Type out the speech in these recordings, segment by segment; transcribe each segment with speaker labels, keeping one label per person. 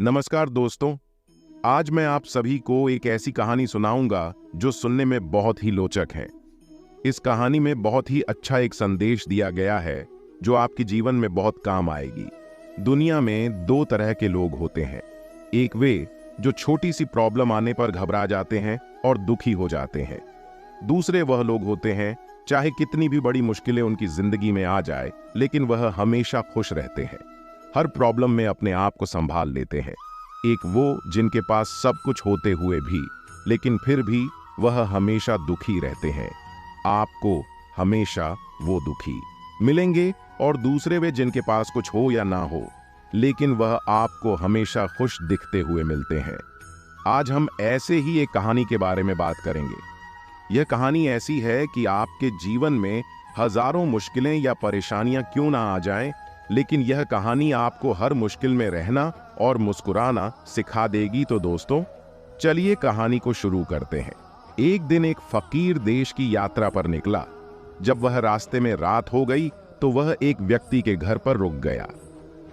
Speaker 1: नमस्कार दोस्तों। आज मैं आप सभी को एक ऐसी कहानी सुनाऊंगा जो सुनने में बहुत ही रोचक है। इस कहानी में बहुत ही अच्छा एक संदेश दिया गया है जो आपके जीवन में बहुत काम आएगी। दुनिया में दो तरह के लोग होते हैं। एक वे जो छोटी सी प्रॉब्लम आने पर घबरा जाते हैं और दुखी हो जाते हैं। दूसरे वह लोग होते हैं चाहे कितनी भी बड़ी मुश्किलें उनकी जिंदगी में आ जाए लेकिन वह हमेशा खुश रहते हैं, हर प्रॉब्लम में अपने आप को संभाल लेते हैं। एक वो जिनके पास सब कुछ होते हुए भी लेकिन फिर भी वह हमेशा दुखी रहते हैं। आपको हमेशा वो दुखी मिलेंगे। और दूसरे वे जिनके पास कुछ हो या ना हो लेकिन वह आपको हमेशा खुश दिखते हुए मिलते हैं। आज हम ऐसे ही एक कहानी के बारे में बात करेंगे। यह कहानी ऐसी है कि आपके जीवन में हजारों मुश्किलें या परेशानियां क्यों ना आ जाएं, लेकिन यह कहानी आपको हर मुश्किल में रहना और मुस्कुराना सिखा देगी। तो दोस्तों, चलिए कहानी को शुरू करते हैं। एक दिन एक फकीर देश की यात्रा पर निकला। जब वह रास्ते में रात हो गई तो वह एक व्यक्ति के घर पर रुक गया।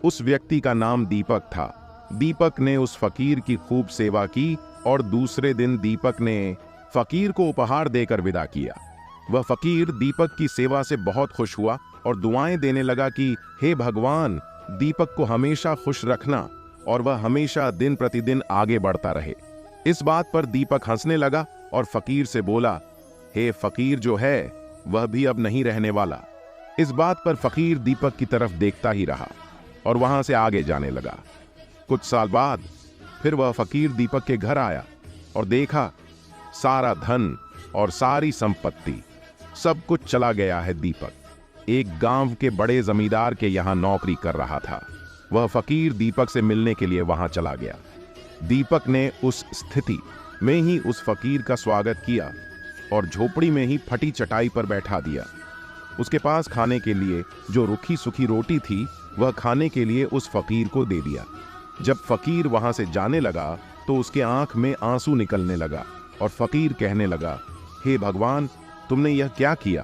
Speaker 1: उस व्यक्ति का नाम दीपक था। दीपक ने उस फकीर की खूब सेवा की और दूसरे दिन दीपक ने फकीर को उपहार देकर विदा किया। वह फकीर दीपक की सेवा से बहुत खुश हुआ और दुआएं देने लगा कि हे भगवान, दीपक को हमेशा खुश रखना और वह हमेशा दिन प्रतिदिन आगे बढ़ता रहे। इस बात पर दीपक हंसने लगा और फकीर से बोला, हे फकीर जो है वह भी अब नहीं रहने वाला। इस बात पर फकीर दीपक की तरफ देखता ही रहा और वहां से आगे जाने लगा। कुछ साल बाद फिर वह फकीर दीपक के घर आया और देखा सारा धन और सारी संपत्ति सब कुछ चला गया है। दीपक एक गांव के बड़े जमींदार के यहां नौकरी कर रहा था। वह फकीर दीपक से मिलने के लिए वहां चला गया। दीपक ने उस स्थिति में ही उस फकीर का स्वागत किया और झोपड़ी में ही फटी चटाई पर बैठा दिया। उसके पास खाने के लिए जो रूखी सूखी रोटी थी वह खाने के लिए उस फकीर को दे दिया। जब फकीर वहां से जाने लगा तो उसके आंख में आंसू निकलने लगा और फकीर कहने लगा, हे भगवान, तुमने यह क्या किया?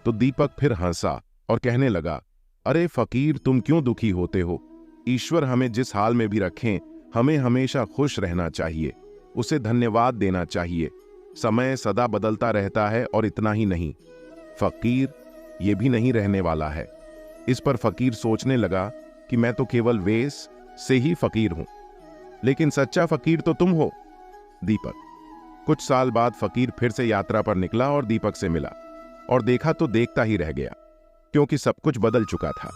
Speaker 1: तो दीपक फिर हंसा और कहने लगा, अरे फकीर, तुम क्यों दुखी होते हो? ईश्वर हमें जिस हाल में भी रखें हमें हमेशा खुश रहना चाहिए, उसे धन्यवाद देना चाहिए। समय सदा बदलता रहता है और इतना ही नहीं, फकीर ये भी नहीं रहने वाला है। इस पर फकीर सोचने लगा कि मैं तो केवल वेश से ही फकीर हूं, लेकिन सच्चा फकीर तो तुम हो दीपक। कुछ साल बाद फकीर फिर से यात्रा पर निकला और दीपक से मिला और देखा तो देखता ही रह गया, क्योंकि सब कुछ बदल चुका था।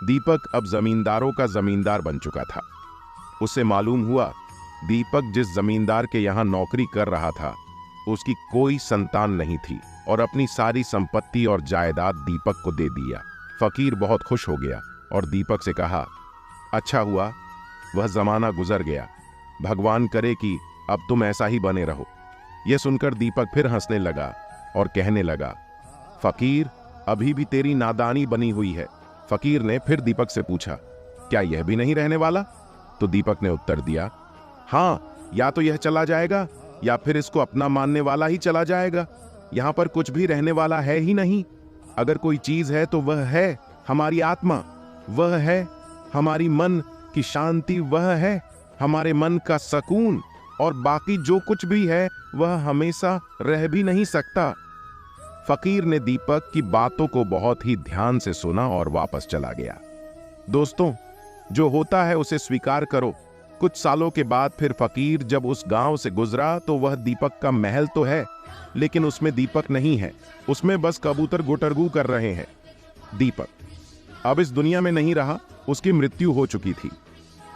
Speaker 1: दीपक अब जमींदारों का जमींदार बन चुका था। उसे मालूम हुआ दीपक जिस जमींदार के यहां नौकरी कर रहा था उसकी कोई संतान नहीं थी और अपनी सारी संपत्ति और जायदाद दीपक को दे दिया। फकीर बहुत खुश हो गया और दीपक से कहा, अच्छा हुआ वह जमाना गुजर गया, भगवान करे कि अब तुम ऐसा ही बने रहो। यह सुनकर दीपक फिर हंसने लगा और कहने लगा, फकीर, अभी भी तेरी नादानी बनी हुई है। फकीर ने फिर दीपक से पूछा, क्या यह भी नहीं रहने वाला? तो दीपक ने उत्तर दिया, हाँ, या तो यह चला जाएगा या फिर इसको अपना मानने वाला ही चला जाएगा। यहां पर कुछ भी रहने वाला है ही नहीं। अगर कोई चीज है तो वह है हमारी आत्मा, वह है हमारी मन की शांति, वह है हमारे मन का सुकून, और बाकी जो कुछ भी है वह हमेशा रह भी नहीं सकता। फकीर ने दीपक की बातों को बहुत ही ध्यान से सुना और वापस चला गया। दोस्तों, जो होता है उसे स्वीकार करो। कुछ सालों के बाद फिर फकीर जब उस गांव से गुजरा तो वह दीपक का महल तो है लेकिन उसमें दीपक नहीं है, उसमें बस कबूतर गुटरगू कर रहे हैं। दीपक अब इस दुनिया में नहीं रहा, उसकी मृत्यु हो चुकी थी।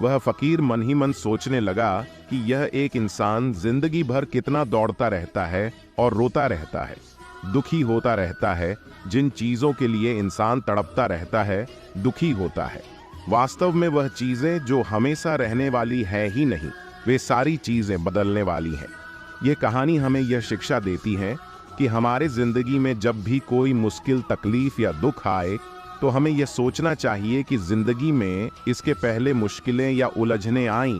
Speaker 1: वह फकीर मन ही मन सोचने लगा कि यह एक इंसान जिंदगी भर कितना दौड़ता रहता है और रोता रहता है, दुखी होता रहता है। जिन चीजों के लिए इंसान तड़पता रहता है, दुखी होता है, वास्तव में वह चीजें जो हमेशा रहने वाली है ही नहीं, वे सारी चीजें बदलने वाली हैं। यह कहानी हमें यह शिक्षा देती है कि हमारे जिंदगी में जब भी कोई मुश्किल, तकलीफ या दुख आए तो हमें यह सोचना चाहिए कि जिंदगी में इसके पहले मुश्किलें या उलझनें आईं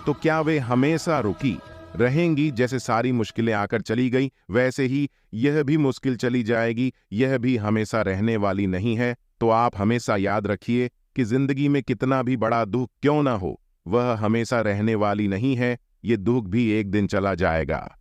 Speaker 1: तो क्या वे हमेशा रुकी रहेंगी? जैसे सारी मुश्किलें आकर चली गई वैसे ही यह भी मुश्किल चली जाएगी, यह भी हमेशा रहने वाली नहीं है। तो आप हमेशा याद रखिए कि जिंदगी में कितना भी बड़ा दुख क्यों ना हो, वह हमेशा रहने वाली नहीं है, ये दुख भी एक दिन चला जाएगा।